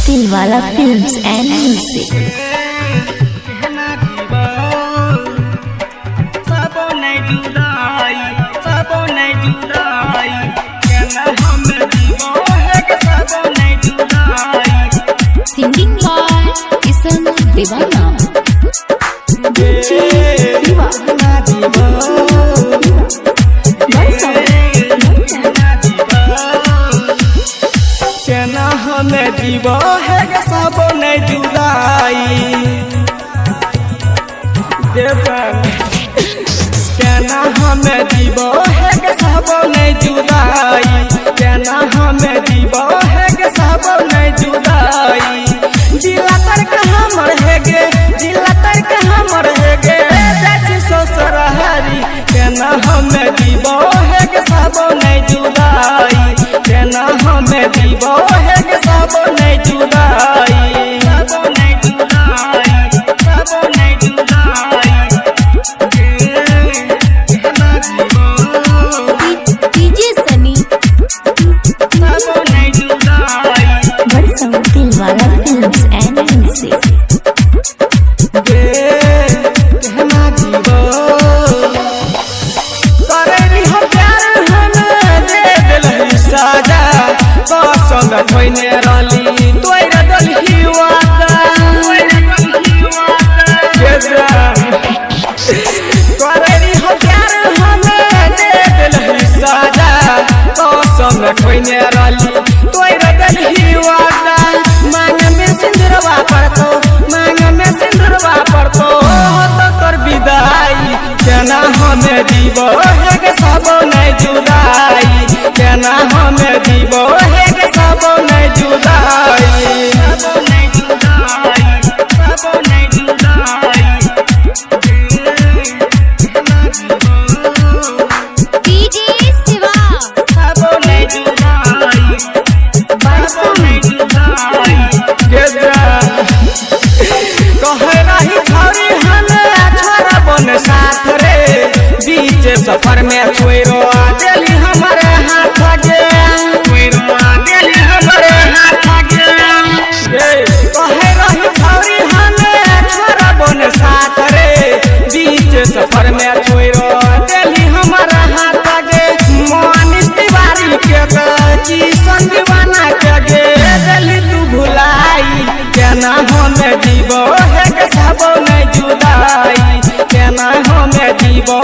दिलवाला films and music. Singing by Kishan Deewana. हमें जीवो है के सब नहीं जुदाई केना हमें जीवो है के सब नहीं जुदाई केना हमें जीवो है के सब नहीं जुदाई जिला तक हमर है गे जिला तक हमर है गे जाची ससुरारी केना हमें जीवो है के सब नहीं जुदाई केना हमें जीवो है के सब नहीं जुदाई सब नहीं जुदाई सब नहीं जुदाई केना जीवो डीजे सनी सब नहीं जुदाई बरसों दिलवाला फिल्म्स एंड म्यूजिक। केना जीवो करेली हम प्यार हमें दे दिल साजा कसम खोइने रली तोर दलही वादा करेली हम प्यार हमें दे दिल साजा कसम खोइने रली तोर दलही वादा मांग में सिंदूरवा पड़तो मांग में सिंदूरवा पड़तो तो तोर विदाई केना हमें जीवो है के सब नहीं जुदाई केना हमें जीवो है के सब नहीं जुदाई सब नहीं जुदाई सब नहीं जुदाई केना जीवो डीजे शिवा सब नहीं जुदाई सब नहीं जुदाई कहे रही छौरी हमें छोरा बन साथ रे बीच सफर में छोरो दिली हमारे हाथ गे छोरो दिली हमारे हाथ गे कहे रही छौरी हमें छोरा बन साथ रे बीच सफर में छोरो दिली हमारे हाथ गे मोनिस तिवारी के किशन दीवाना के गे दिली तू भुलाई केना हमें जीवो है के सब नहीं जुदाई केना हमें जीवो